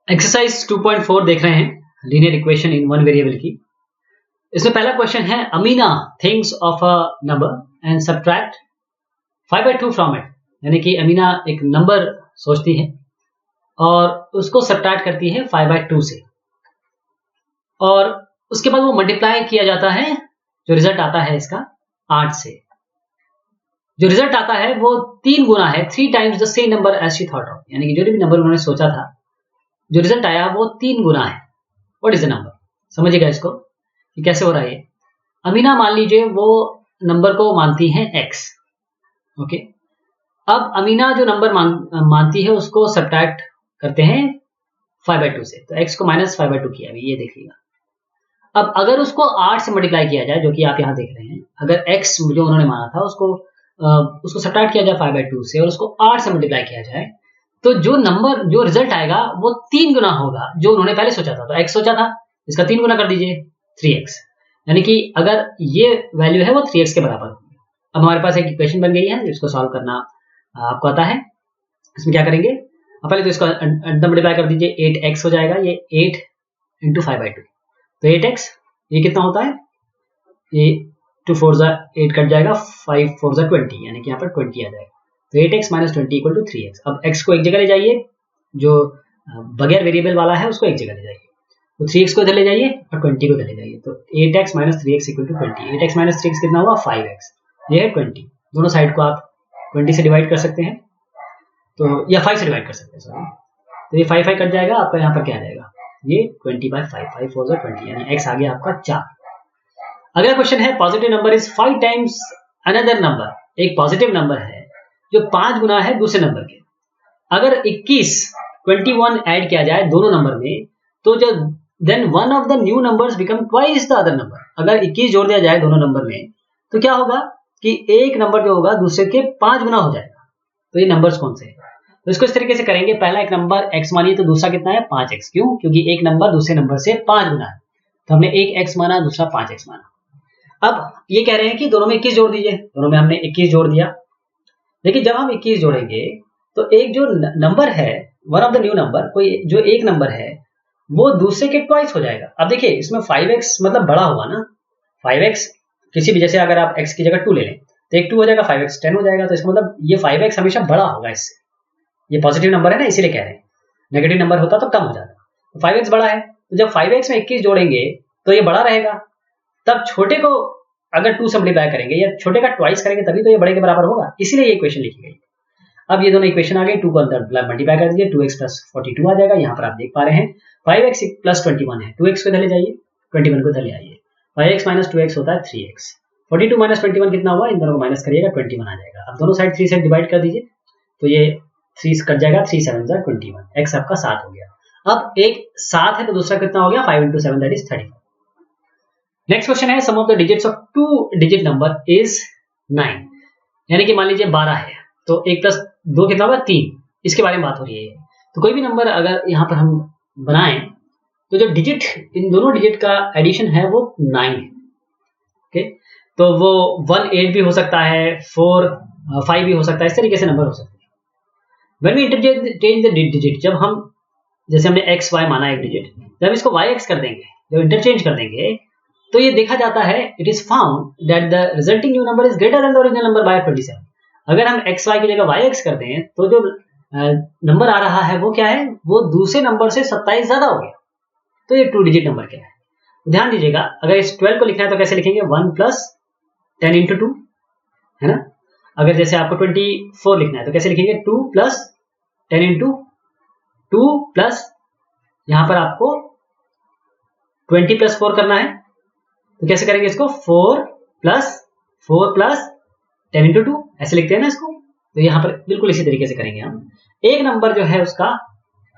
Exercise 2.4 देख रहे हैं, linear equation in one variable की। इसमें पहला क्वेश्चन है, Amina thinks of a number and subtract 5/2 from it. यानी कि अमीना एक नंबर सोचती है और उसको सब्ट्रैक्ट करती है 5/2 से, और उसके बाद वो मल्टीप्लाई किया जाता है, जो रिजल्ट आता है इसका 8 से। जो रिजल्ट आता है वो 3 गुना है, 3 times the same number as she thought of. यानी कि जो भी नंबर उन्होंने सोचा था, जो रिजल्ट आया वो 3 गुना है। What is the number? समझिएगा इसको कि कैसे हो रहा है ये। अमीना मान लीजिए वो नंबर को मानती है x। ओके, अब अमीना जो नंबर मानती है उसको सब्ट्रैक्ट करते हैं 5/2 से, तो x को -5/2 किया। अभी ये देखिएगा। अब अगर उसको 8 से मल्टीप्लाई किया जाए, जो कि आप यहाँ देख रहे हैं, अगर x जो उन्होंने माना था उसको सब्ट्रैक्ट किया जाए 5/2 से और उसको 8 से मल्टीप्लाई किया जाए, तो जो रिजल्ट आएगा वो 3 गुना होगा जो उन्होंने पहले सोचा था। तो x सोचा था, इसका 3 गुना कर दीजिए 3x। यानी कि अगर ये वैल्यू है वो 3x के बराबर होगी। अब हमारे पास एक इक्वेशन बन गई है, इसको सॉल्व करना आपको आता है। इसमें क्या करेंगे, पहले तो इसको अंदर मल्टीप्लाई कर दीजिए, 8x हो जाएगा। ये 8 × 5/2, तो 8x ये कितना होता है, ये 2 4 8 कट जाएगा, 5 4 20, यानी कि यहाँ पर 20 आ जाएगा। तो 8x - 20 = 3x। अब x को एक जगह ले जाइए, जो बगैर वेरिएबल वाला है उसको एक जगह ले जाइए, तो 3x को इधर ले जाइए और 20 को इधर ले जाइए। तो 8x - 3x = 20। 8x - 3x कितना हुआ, 5x। ये है 20। दोनों साइड को आप 20 से डिवाइड कर सकते हैं, तो या 5 से डिवाइड कर सकते हैं, सॉरी। तो ये 5 5 कट जाएगा, आपका यहाँ पर क्या आ जाएगा, ये 20/5, 5 4 20, यानी x आ गया आपका 4। अगला क्वेश्चन है, positive number is 5 times another number. एक पॉजिटिव नंबर है जो 5 गुना है दूसरे नंबर के। अगर 21 ऐड किया जाए दोनों नंबर में, तो जो then one of the new numbers become twice the other number. अगर 21 जोड़ दिया जाए दोनों नंबर में, तो क्या होगा कि एक नंबर जो होगा दूसरे के 5 गुना हो जाएगा। तो ये नंबर्स कौन से हैं, तो इसको इस तरीके से करेंगे। पहला एक नंबर x मानिए, तो दूसरा कितना है, 5x। क्यों? क्योंकि एक नंबर दूसरे नंबर से 5 गुना है, तो हमने एक x माना, दूसरा 5x माना। अब ये कह रहे हैं कि दोनों में 21 जोड़ दीजिए, दोनों में हमने 21 जोड़ दिया। लेकिन जब हम 21 जोड़ेंगे तो एक जो नंबर है, one of the new number, कोई जो एक नंबर है वो दूसरे के ट्वाइस हो जाएगा। अब देखिए इसमें 5x मतलब बड़ा हुआ ना, 5x किसी भी, जैसे अगर आप x की जगह 2 ले लें तो एक 2 हो जाएगा, 5x 10 हो जाएगा। तो इसका मतलब ये 5x हमेशा बड़ा होगा इससे। ये पॉजिटिव नंबर है ना, इसीलिए कह रहे हैं। नेगेटिव नंबर होता तो कम हो जाता। तो 5x बड़ा है, तो जब 5x में 21 जोड़ेंगे तो ये बड़ा रहेगा। तब छोटे को अगर 2 से मल्टीप्लाई करेंगे या छोटे का ट्वाइस करेंगे तभी तो ये बड़े के बराबर होगा, इसीलिए ये इक्वेशन लिखी गई। अब ये दोनों इक्वेशन आ गई, 2 को अंदर मल्टीप्लाई कर दीजिए, 2x + 42 आ जाएगा। यहाँ पर आप देख पा रहे हैं 5x + 21 है, 2x को इधर ले जाइए, 21 को इधर ले आइए। 5x - 2x होता है 3x। 42 - 21 कितना हुआ, इन दोनों को माइनस करिएगा, 21 आ जाएगा। अब दोनों साइड 3 से डिवाइड कर दीजिए, तो ये 3 कट जाएगा, 3 7 21, x आपका 7 हो गया। अब एक 7 है तो दूसरा कितना हो गया, 5 × 7 दैट इज 35। नेक्स्ट क्वेश्चन है, sum of the digits of 2 digit number is 9। यानी कि मान लीजिए 12 है, तो 1 + 2 कितना होगा, 3। इसके बारे में बात हो रही है। तो कोई भी नंबर अगर यहाँ पर हम बनाएं, तो जो डिजिट, इन दोनों डिजिट का एडिशन है वो 9 है। ओके, तो वो 1 8 भी हो सकता है, 4 5 भी हो सकता है, इस तरीके से नंबर हो सकते हैं। When we interchange the digit, जब हम, जैसे हमने x y माना एक डिजिट, जब इसको yx कर देंगे, जब इंटरचेंज कर देंगे, तो ये देखा जाता है, it is found that the resulting new number is greater than the original number by 27। अगर हम x y की जगह yx कर दें, तो जो नंबर आ रहा है वो क्या है, वो दूसरे नंबर से 27 ज्यादा हो गया। तो ये 2 डिजिट नंबर क्या है, ध्यान दीजिएगा। अगर इस 12 को लिखना है तो कैसे लिखेंगे, 1 + 10 × 2, है ना। अगर जैसे आपको 24 लिखना है तो कैसे लिखेंगे, 2 + 10 × 2 प्लस, यहां पर आपको 20 + 4 करना है, तो कैसे करेंगे इसको, 4 + 10 × 2, ऐसे लिखते हैं ना इसको। तो यहां पर बिल्कुल इसी तरीके से करेंगे हम। एक नंबर जो है उसका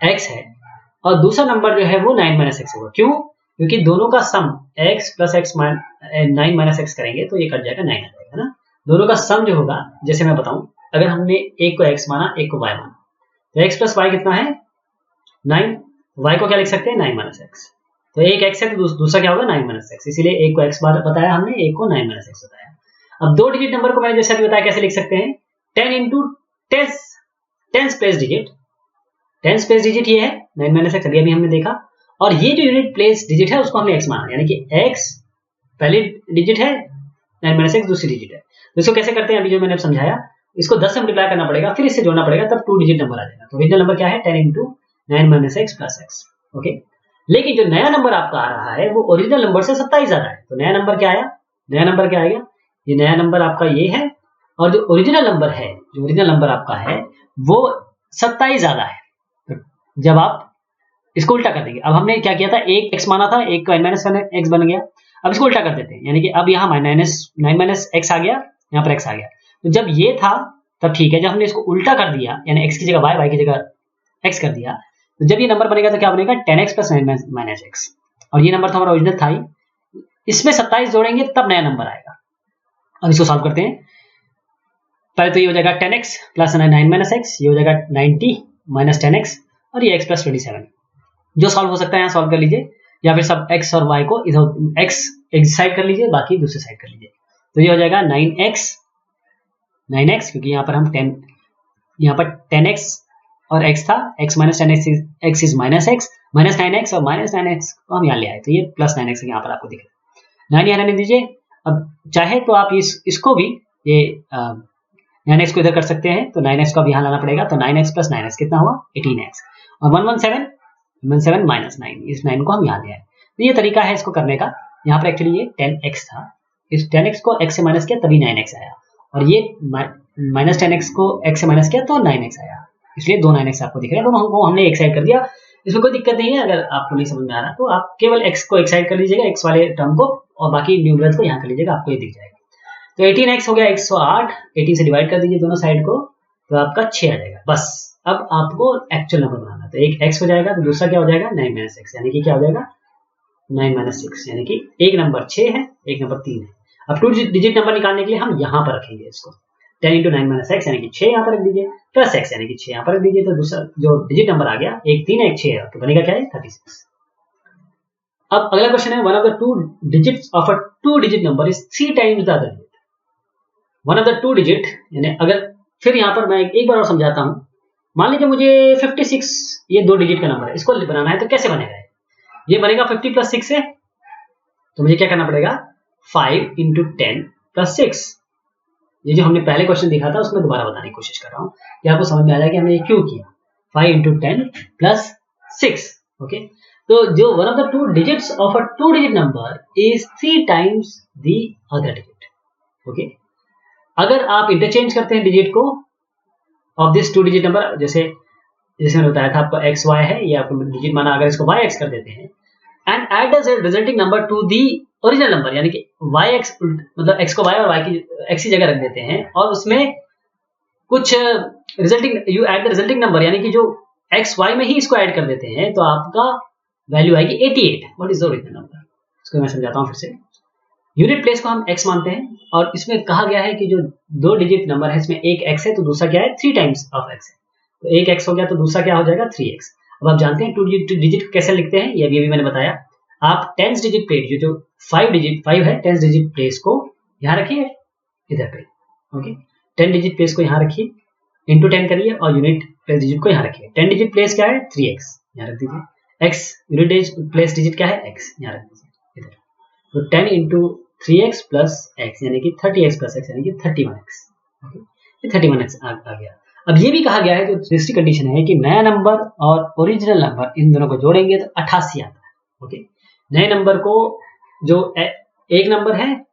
x है और दूसरा नंबर जो है वो 9 - x होगा। क्यों? क्योंकि दोनों का सम x + x 9 - x करेंगे तो ये कट जाएगा, 9 आ जाएगा ना। दोनों का सम जो होगा, जैसे मैं बताऊं, अगर हमने एक को x माना, एक को y माना, तो x + y कितना है, 9। y को क्या लिख सकते हैं, 9 - x। तो एक x है तो दूसरा क्या होगा, 9 - x। इसीलिए एक को x बार बताया हमने, एक को 9 - x बताया। अब 2 डिजिट नंबर को मैंने जैसे अभी बताया कैसे लिख सकते हैं, 10 × 10th place digit tens place digit ये है 9 माइनस एक्स, अभी हमने देखा। और ये जो यूनिट प्लेस डिजिट है उसको हमने एक्स माना, यानी कि एक्स पहली डिजिट है, 9 माइनस एक्स दूसरी डिजिट है। तो इसको कैसे करते हैं, अभी जो मैंने समझाया, इसको 10 से मल्टीप्लाई करना पड़ेगा, फिर इससे जोड़ना पड़ेगा, तब 2 डिजिट नंबर आ जाएगा। तो ओरिजिनल नंबर क्या है 10 into 9 minus x plus x. Okay, लेकिन जो नया नंबर आपका आ रहा है वो ओरिजिनल नंबर से 27 ज्यादा है। तो नया नंबर क्या आया, नया नंबर क्या आएगा, ये नया नंबर आपका ये है, और जो ओरिजिनल नंबर है, जो ओरिजिनल नंबर आपका है वो 27 ज्यादा है। तो जब आप इसको उल्टा कर देंगे, अब हमने क्या किया था, एक एक्स माना था, एक का n माइनस एक्स बन गया। अब इसको उल्टा कर देते हैं, यानी कि अब यहाँ 9 माइनस एक्स आ गया, यहाँ पर एक्स आ गया। तो जब ये था तब ठीक है, जब हमने इसको उल्टा कर दिया, यानी एक्स की जगह वाई, वाई की जगह एक्स कर दिया, तो जब ये नंबर बनेगा तो क्या बनेगा 10x प्लस 9 माइनस एक्स। और ये नंबर तो हमारा ओरिजिनल था ही, इसमें 27 जोड़ेंगे तब नया नंबर आएगा। अब इसको सॉल्व करते हैं। पहले तो ये हो जाएगा 10x प्लस 9 माइनस एक्स, ये हो जाएगा 90 माइनस 10x, और ये x प्लस 27। जो सॉल्व हो सकता है यहाँ सॉल्व कर लीजिए, या फिर सब x और y को इधर x एक साइड कर लीजिए, बाकी दूसरी साइड कर लीजिए। तो ये हो जाएगा 9x, क्योंकि यहाँ पर हम 10, यहाँ पर 10x और x था, x minus 10x, x is minus x, minus 9x, और माइनस 9x को हम यहाँ ले आए, तो ये प्लस 9x यहाँ पर आपको दिख रहा है। 9 यहाँ रहने दीजिए। अब चाहे तो आप इसको भी ये 9x को इधर कर सकते हैं, तो 9x को अब यहाँ लाना पड़ेगा, तो 9x प्लस 9x कितना हुआ 18x, और 117 माइनस 9, इस 9 को हम यहाँ ले आए। तो ये तरीका है इसको करने का। यहाँ पर एक्चुअली ये 10x था, इस 10x को x से माइनस किया तभी 9x आया, और ये माइनस 10x को x से माइनस किया तो 9x आया, इसलिए 2 9x आपको दिख रहे हैं। दोनों को हमने एक साइड कर दिया, इसमें कोई दिक्कत नहीं है। अगर आपको नहीं समझ में आ रहा तो आप केवल x को एक साइड कर लीजिएगा, x वाले टर्म को, और बाकी न्यूमरल्स को यहाँ कर लीजिएगा, आपको ये दिख जाएगा। तो 18x हो गया 108, 18 से डिवाइड कर दीजिए दोनों साइड को, तो आपका 6 आ जाएगा। बस अब आपको एक्चुअल नंबर बनाना, तो एक x हो जाएगा, तो दूसरा क्या हो जाएगा 9 माइनस एक्स, यानी कि क्या हो जाएगा 9 माइनस 6, यानी कि एक नंबर 6 है, एक नंबर 3 है। अब 2 डिजिट नंबर निकालने के लिए हम यहाँ पर रखेंगे इसको, 10 इंटू 9 माइनस एक्स, यानी कि 6 यहाँ पर रख दीजिए, प्लस x यानी कि 6 यहाँ पर रख दीजिए। तो दूसरा जो डिजिट नंबर आ गया, एक 3 है एक 6 है, तो बनेगा क्या है 36। अब अगला क्वेश्चन है, one of the 2 digits of a 2 digit number is 3 times the other digit. One of the 2 digit, यानी अगर, फिर यहाँ पर मैं एक बार और समझाता हूँ। मान लीजिए मुझे 56 ये 2 डिजिट का नंबर है, इसको बनाना है, तो कैसे बनेगा ये बनेगा 50 प्लस 6 है, तो मुझे क्या करना पड़ेगा 5 इंटू 10 प्लस 6। ये जो हमने पहले क्वेश्चन देखा था उसमें दोबारा बताने की कोशिश कर रहा हूँ कि आपको समझ में आ जाए कि हमने ये क्यों किया। 5 इंटू 10 प्लस 6। ओके, तो जो one of the 2 digits of a 2 digit number is 3 times the other digit. Okay, अगर आप इंटरचेंज करते हैं डिजिट को ऑफ दिस 2 डिजिट नंबर, जैसे मैंने बताया था आपको एक्स वाई है, ये आपको डिजिट माना, अगर इसको वाई एक्स कर देते हैं and add the resulting number to the original number, यानी कि वाई एक्स, मतलब एक्स को वाई और वाई की एक्स की जगह रख देते हैं, और उसमें कुछ resulting, you add the resulting number, यानी कि जो एक्स वाई में ही इसको ऐड कर देते हैं, तो आपका वैल्यू आएगी 88। What is the original number, इसको मैं समझाता हूँ फिर से। यूनिट प्लेस को हम x मानते हैं, और इसमें कहा गया है कि जो 2 डिजिट नंबर है इसमें एक x है, तो दूसरा क्या है 3 टाइम्स ऑफ x है, तो एक x हो गया, तो दूसरा क्या हो जाएगा 3x। अब आप जानते हैं 2 डिजिट कैसे लिखते हैं, ये भी मैंने बताया। आप 10 डिजिट प्लेस, जो 5 है, 10 डिजिट प्लेस को यहाँ रखिए इधर पे। ओके, 10 डिजिट प्लेस को यहाँ रखिए, इंटू 10 करिए, और यूनिट प्लेस डिजिट को यहाँ रखिए। 10 डिजिट प्लेस क्या है 3x, यहाँ रख दीजिए। x यूनिट प्लेस डिजिट क्या है x, यहाँ रख दीजिए इधर। तो 10 इंटू 3x प्लस x, यानी कि 30x प्लस x, यानी कि 31x। ओके, ये 31x आ गया। अब ये भी कहा गया है, जो तीसरी कंडीशन है कि नया नंबर और ओरिजिनल नंबर इन दोनों को जोड़ेंगे तो 88 आता है। ओके, नए नंबर को, जो एक नंबर है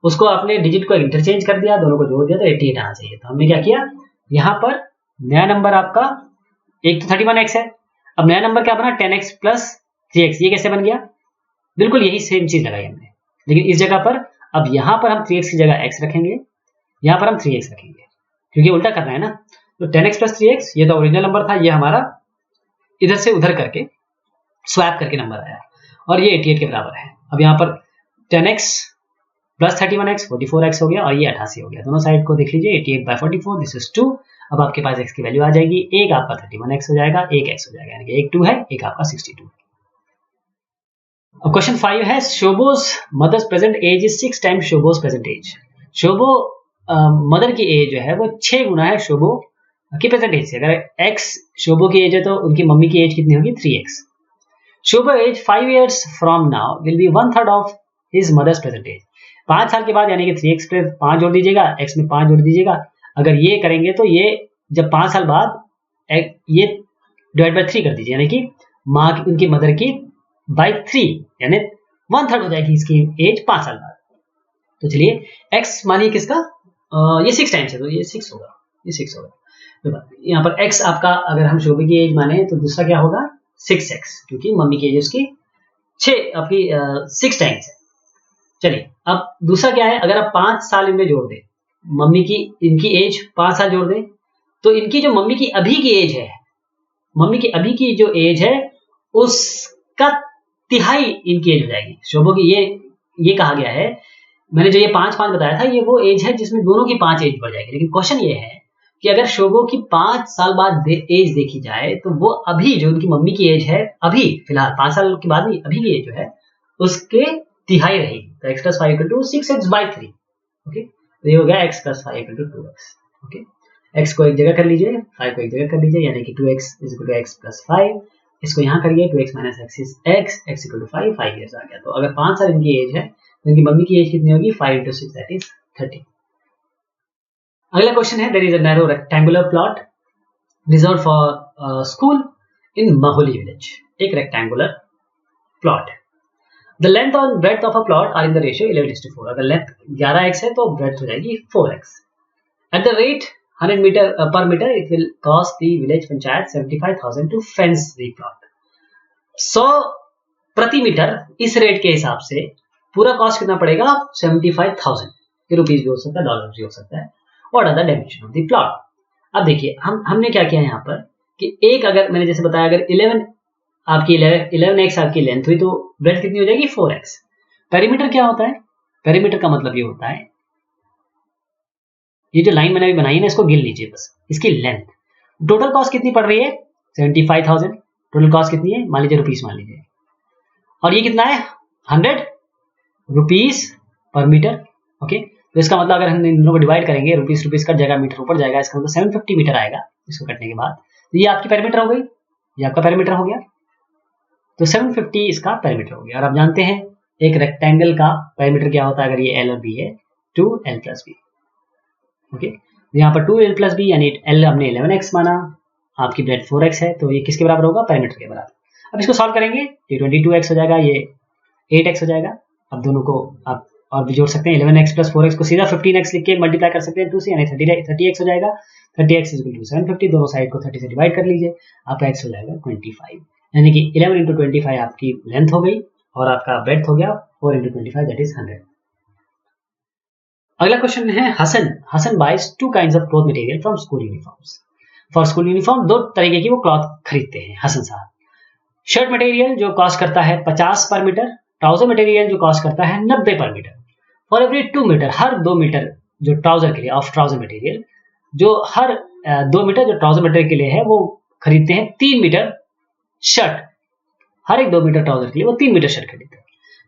उसको आपने डिजिट को इंटरचेंज कर दिया, दोनों को जोड़ दिया, तो 88 आना चाहिए। तो हमने क्या किया, यहाँ पर नया नंबर आपका एक तो 31x है, अब नया नंबर क्या बना 10x प्लस 3x। ये कैसे बन गया, बिल्कुल यही सेम चीज लगाई हमने, लेकिन इस जगह पर अब यहाँ पर हम 3x की जगह x रखेंगे, यहाँ पर हम 3x रखेंगे, क्योंकि उल्टा कर रहे हैं ना। तो 10x प्लस 3x ये तो ओरिजिनल नंबर था, ये हमारा इधर से उधर करके स्वैप करके नंबर आया, और ये 88 के बराबर है। अब यहाँ पर 10x प्लस 31x 44x हो गया, और ये 88 हो गया। दोनों साइड को देख लीजिए, 88/44 दिस इज 2। अब आपके पास x की वैल्यू आ जाएगी, एक आपका 31x हो जाएगा, एक x हो जाएगा, यानी कि एक 2 है, एक आपका 62। अब क्वेश्चन 5 है, Shobho's mother's present age is 6 times Shobho's present age. Shobho mother की एज जो है वो 6 गुना है शोभो की प्रेजेंट एज से। अगर x शोभो की एज है तो उनकी मम्मी की एज कितनी होगी 3x। Shobho age 5 years from now will be 1/3 of his mother's present age. 5 साल के बाद यानी कि 3x पे 5 जोड़ दीजिएगा, x में 5 जोड़ दीजिएगा। अगर ये करेंगे तो ये जब 5 साल बाद ये डिवाइड बाय 3 कर दीजिए, यानी कि माँ की उनकी मदर की बाय 3 यानी 1/3 हो जाएगी इसकी एज 5 साल बाद। तो चलिए x मानिए किसका ये 6 टाइम्स है तो ये 6 होगा, ये 6 होगा। तो यहाँ पर x आपका अगर हम शोभे की एज माने तो दूसरा क्या होगा 6x, क्योंकि मम्मी की एज उसकी 6 टाइम्स है। चलिए अब दूसरा क्या है, अगर आप 5 साल इनमें जोड़ दें, मम्मी की इनकी एज 5 साल जोड़ दें तो इनकी जो मम्मी की अभी की एज है, मम्मी की अभी की जो एज है उसका तिहाई इनकी एज हो जाएगी। शोभो की ये कहा गया है, मैंने जो ये 5-5 बताया था ये वो एज है जिसमें दोनों की 5 एज बढ़ जाएगी। लेकिन क्वेश्चन ये है कि अगर शोभो की 5 साल बाद एज देखी जाए तो वो अभी जो उनकी मम्मी की एज है अभी फिलहाल 5 साल के बाद नहीं, अभी की एज जो है उसके तिहाई रहेगी। तो x + 5 = 6x/3। ओके, तो ये हो गया x + 5 = 2x। ओके, x को एक जगह कर लीजिए, 5 को एक जगह कर लीजिए, यानी कि 2x = x + 5। इसको यहाँ करिए, 2x - x is x = 5, 5 years आ गया। तो अगर 5 साल इनकी एज है तो इनकी मम्मी की एज कितनी होगी 5 × 6 that is 30। अगला क्वेश्चन है, there is a narrow rectangular plot reserve for school in Mahuli village. एक रेक्टेंगुलर प्लॉट, द लेंथ और breadth of a plot are in the ratio 11:4। अगर लेंथ 11x है तो ब्रेड्थ हो जाएगी 4x। At the rate 100 metre पर metre it will cost the village panchayat 75,000 to fence the plot. 100 प्रति metre इस rate के हिसाब से पूरा कॉस्ट कितना पड़ेगा 75,000 के रुपीज भी हो सकता है, डॉलर भी हो सकता है। What are the dimension of the plot. अब देखिए हमने क्या किया यहाँ पर कि एक, अगर मैंने जैसे बताया अगर 11x आपकी लेंथ हुई तो ब्रेड्थ कितनी हो जाएगी 4x। पेरीमीटर क्या होता है, पेरीमीटर का मतलब ये होता है, ये जो लाइन मैंने अभी बनाई है ना इसको गिन लीजिए बस, इसकी लेंथ। टोटल कॉस्ट कितनी पड़ रही है 75,000। टोटल कॉस्ट कितनी है मान लीजिए रुपीस मान लीजिए, और ये कितना है 100 रुपीस पर मीटर। ओके, तो इसका मतलब अगर हम इन दोनों को डिवाइड करेंगे, रुपीस कट जाएगा, मीटर ऊपर जाएगा, इसका मतलब 750 मीटर आएगा इसको कटने के बाद। तो ये आपकी पेरीमीटर हो गई, ये आपका पेरीमीटर हो गया। तो 750 इसका पेरीमीटर हो गया। और आप जानते हैं एक रेक्टेंगल का पेरीमीटर क्या होता है, अगर ये L और B है 2L + B। ओके, यहाँ पर 2L + B यानी L हमने 11x माना, आपकी ब्रेड्थ 4x है, तो ये किसके बराबर होगा पेरीमीटर के बराबर। अब इसको सॉल्व करेंगे, ये 22x हो जाएगा, ये 8x हो जाएगा। अब दोनों को आप और भी जोड़ सकते हैं, 11x + 4x को सीधा 15x लिख के मल्टीप्लाई कर सकते हैं 2 से, यानी 30x हो जाएगा। 30x = 750, दोनों साइड को 30 से डिवाइड कर लीजिए, आपका x हो जाएगा 25, यानी कि 11 × 25 आपकी लेंथ हो गई और आपका ब्रेड्थ हो गया 4 × 25 that is 100। अगला क्वेश्चन है, Hasan buys 2 kinds of cloth material from school uniforms। For school uniform 2 तरीके की वो क्लॉथ खरीदते हैं हसन साहब। शर्ट मटेरियल जो कॉस्ट करता है 50 पर मीटर, ट्राउजर मटेरियल जो कॉस्ट करता है 90 पर मीटर। फॉर एवरी 2 मीटर, हर 2 मीटर जो ट्राउजर के लिए ऑफ ट्राउजर मटेरियल, जो हर 2 मीटर जो ट्राउजर मटेरियल के लिए है वो खरीदते हैं 3 मीटर शर्ट। हर एक 2 मीटर ट्राउजर के लिए वो 3 मीटर शर्ट खरीदते हैं।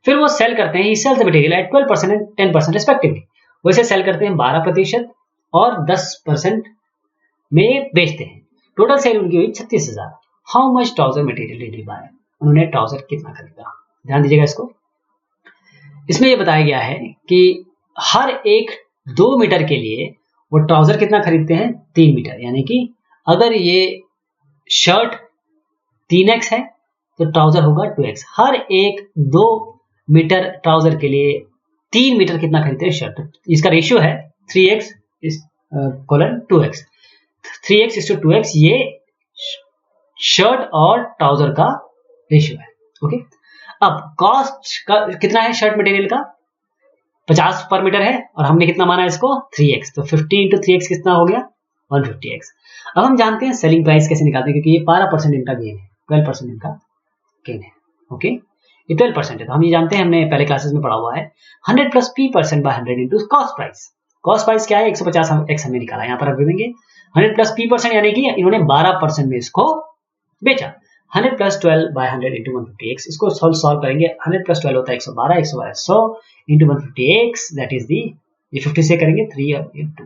फिर वो सेल करते हैं, he sells the material at 12% and 10% respectively. वो इसे सेल करते हैं 12% और 10% में बेचते हैं। टोटल सेल उनकी हुई 36,000। How much trouser material did he buy, उन्होंने ट्राउजर कितना खरीदा। ध्यान दीजिएगा इसको, इसमें यह बताया गया है कि हर एक 2 मीटर के लिए वो ट्राउजर कितना खरीदते हैं 3 मीटर, यानी कि अगर ये शर्ट 3x है तो ट्राउजर होगा 2x। हर एक 2 मीटर ट्राउजर के लिए 3 मीटर कितना खरीदते हैं शर्ट। इसका रेशियो है 3x कोलन 2x। 3x/2x ये शर्ट और ट्राउजर का रेशियो है। ओके, अब कॉस्ट का कितना है शर्ट मटेरियल का 50 पर मीटर है और हमने कितना माना इसको 3x, तो 50 × 3x कितना हो गया 150x। अब हम जानते हैं सेलिंग प्राइस कैसे निकालते हैं, क्योंकि ये 12% इनका गेन है, 12% इनका गेन है। ओके, ये 12% है, तो हम ये जानते हैं, हमने पहले क्लासेस में पढ़ा हुआ है 100 + p% / 100 × cost price. Cost price क्या है 150x हमने निकाला, यहाँ पर रख देंगे 100 + p% यानी कि इन्होंने 12% में इसको बेचा। 100 + 12/100 × 150x, इसको सॉल्व करेंगे। 100 + 12 होता है 112, 112 100 × 150x, दैट इज दी, ये 50 से करेंगे 3 और ये 2,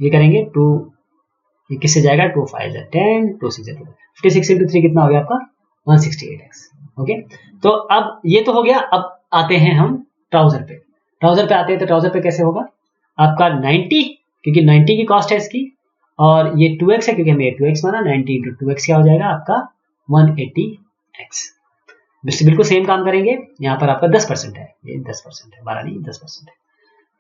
ये करेंगे 2 ये किससे जाएगा, 2 5 10, 2 6 12, 56 into 3 कितना हो गया आपका 168x। ओके, तो अब ये तो हो गया। अब आते हैं हम ट्राउजर पे। ट्राउजर पे आते हैं तो ट्राउजर पे कैसे होगा आपका 90, क्योंकि 90 की कॉस्ट है इसकी, और ये 2x है क्योंकि हमें 2x माना, 90 into 2x क्या हो जाएगा आपका 180x। बिल्कुल सेम काम करेंगे। यहाँ पर आपका 10% है, ये 10% है, 12 नहीं 10% है।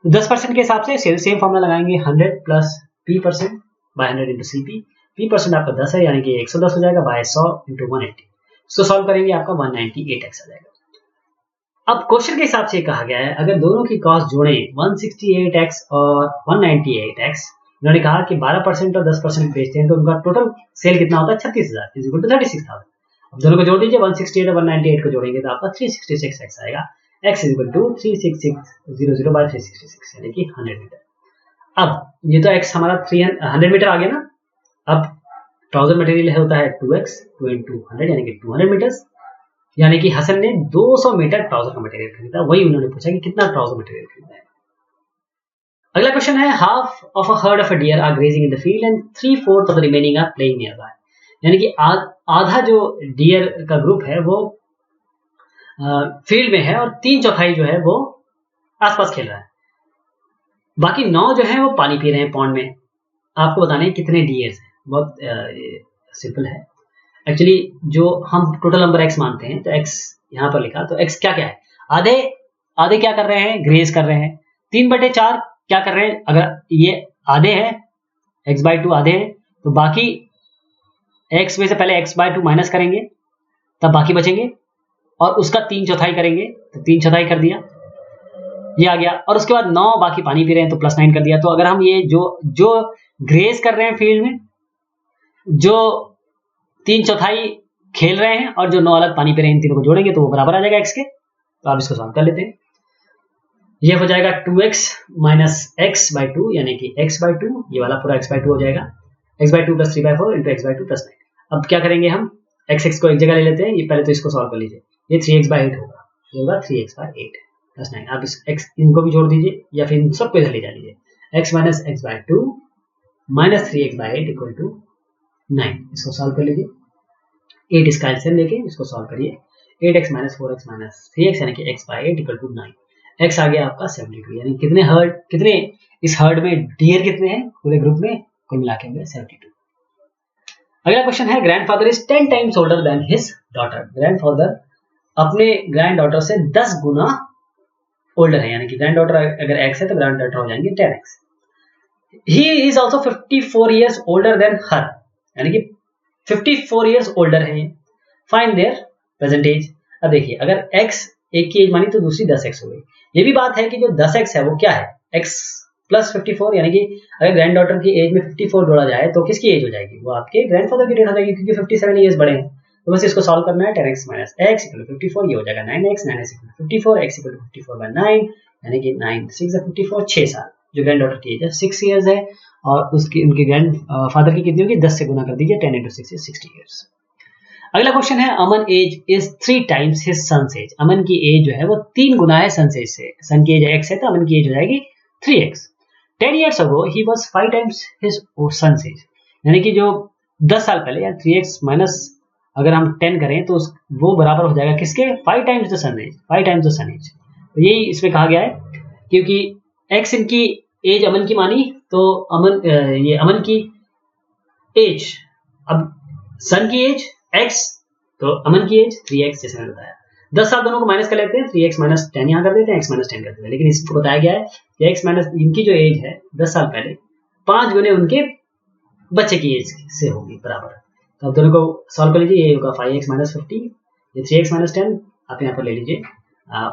तो 10% के हिसाब से सेम फॉर्मूला लगाएंगे, 100 plus p% by 100 into CP। p% आपका 10 है यानी कि 110 हो जाएगा बाय 100 इंटू 180। इसको सॉल्व करेंगे आपका 198x आ जाएगा। अब क्वेश्चन के हिसाब से कहा गया है अगर दोनों की कॉस्ट जोड़ें 168x और 198x, उन्होंने कहा कि 12% और 10% बेचते हैं तो उनका टोटल सेल कितना होता है 36,000 इज इक्वल टू 36,000। अब दोनों को जोड़ दीजिए, 168 और 198 को जोड़ेंगे तो आपका 366x आएगा। x is equal to 36600 by 366 यानी कि 100 मीटर। अब ये तो x हमारा 100 मीटर आ गया ना। अब ट्राउजर मटेरियल होता है 2x 2 into 100 यानी कि 200 मीटर्स, यानी कि हसन ने 200 मीटर ट्राउजर का मटेरियल खरीदा। वही उन्होंने पूछा कि कितना ट्राउजर मटेरियल खरीदा है। अगला क्वेश्चन है half of a herd of a deer are grazing in the field and 3/4 of the remaining are playing near by. यानी कि आधा जो डियर का ग्रुप है वो फील्ड में है और 3/4 जो है वो आसपास खेल रहा है। बाकी 9 जो है वो पानी पी रहे हैं पॉन्ड में। आपको बताने हैं कितने डियर्स हैं। बहुत सिंपल है एक्चुअली। जो हम टोटल नंबर x मानते हैं तो x यहाँ पर लिखा, तो x क्या क्या है, आधे क्या कर रहे हैं, ग्रेज कर रहे हैं। 3/4 क्या कर रहे हैं, अगर ये आधे हैं x/2 आधे हैं तो बाकी x में से पहले x/2 माइनस करेंगे तब बाकी बचेंगे, और उसका 3/4 करेंगे तो 3/4 कर दिया, ये आ गया। और उसके बाद 9 बाकी पानी पी रहे हैं तो +9 कर दिया। तो अगर हम ये जो ग्रेज कर रहे हैं फील्ड में, जो 3/4 खेल रहे हैं और जो 9 अलग पानी पी रहे हैं, इन तीनों को जोड़ेंगे तो वो बराबर आ जाएगा x के। तो आप इसको सॉल्व कर लेते हैं। ये हो जाएगा 2x माइनस x/2 यानी कि x/2, ये वाला पूरा x/2 हो जाएगा। x/2 plus 3/4 into x/2 plus 9। अब क्या करेंगे हम x को एक जगह ले लेते हैं। ये पहले तो इसको सॉल्व कर लीजिए। ये 3x/8 होगा, ये होगा 3x/8 प्लस 9। आप इस x इनको भी जोड़ दीजिए या फिर इन सबको इधर ले जा लीजिए। x minus x/2 minus 3x/8 equal to 9। इसको सॉल्व कर लीजिए। 8 इसका एलसीएम लेके इसको सॉल्व करिए। 8x minus 4x minus 3x यानी कि x/8 इक्वल टू 9। x आ गया आपका 72, यानी कितने इस हर्ड में डियर कितने हैं पूरे ग्रुप में, कुल मिला के होंगे 72। अगला क्वेश्चन है grandfather is 10 times older than his daughter. Grandfather अपने ग्रैंड डॉटर से 10 गुना ओल्डर है, यानी कि ग्रैंड डॉटर अगर x है तो ग्रैंड डॉटर हो जाएंगे 10x। He is also 54 years older than her, यानी कि 54 ईयर्स ओल्डर है। Find their present age. अब देखिए अगर x एक की एज मानी तो दूसरी 10x हो गई। ये भी बात है कि जो 10x है वो क्या है, x प्लस 54, यानी कि अगर ग्रैंड डॉटर की एज में 54 जोड़ा जाए तो किसकी एज हो जाएगी, वो आपके ग्रैंडफादर की डेट हो जाएगी, क्योंकि 57 ईयर्स बड़े हैं। तो बस इसको सॉल्व करना है। 10x minus x equal to 54, ये हो जाएगा 9x, 9x equal to 54, x equal to 54 by 9, यानी कि 9 6 54, 6 साल। जो ग्रैंड डॉटर की एज है 6 ईयर्स है, और उनके ग्रैंड फादर की कितनी होगी, 10 से गुना कर दीजिए, 10 into 6 is 60 ईयर्स। अगला क्वेश्चन है Aman age is 3 times his son's age. Aman की एज जो है वो 3 गुना है सन्स एज से। सन की एज x है तो अमन की एज हो जाएगी 3x। 10 years ago he was 5 times his sons age, यानी कि जो 10 साल पहले या 3x माइनस अगर हम 10 करें तो वो बराबर हो जाएगा किसके, 5 times the son age, 5 times the son age. तो यही इसमें कहा गया है, क्योंकि x इनकी एज अमन की मानी तो ये अमन की एज, अब सन की एज x तो अमन की एज 3x, जैसे मैंने बताया। 10 साल दोनों को माइनस कर लेते हैं, 3x माइनस 10 यहाँ कर देते हैं, x माइनस 10 कर देते हैं। लेकिन इसको बताया गया है कि x माइनस इनकी जो एज है 10 साल पहले 5 गुने उनके बच्चे की एज से होगी बराबर। तो अब दोनों को सॉल्व कर लीजिए। ये होगा 5x माइनस 50, ये 3x माइनस 10 आप यहाँ पर ले लीजिए।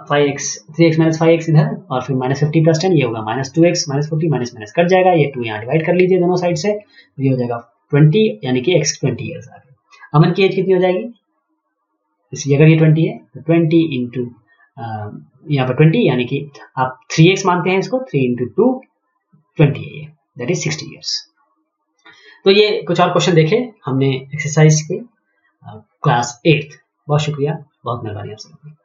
3x माइनस 5x इधर और फिर माइनस 50 प्लस 10, ये होगा minus 2x minus 40, minus minus cut जाएगा, ये 2 यहाँ डिवाइड कर लीजिए दोनों साइड से, तो ये हो जाएगा 20, यानी कि x 20 ईयर्स आ गए। अमन की एज कितनी हो जाएगी, इसलिए अगर ये 20 है तो 20 इंटू यहाँ पर 20, यानी कि आप 3x मानते हैं इसको, 3 इंटू 2 20 है, ये दैट इज 60 ईयर्स। तो ये कुछ और क्वेश्चन देखे हमने एक्सरसाइज के क्लास 8। बहुत शुक्रिया, बहुत मेहरबानी आप सबकी।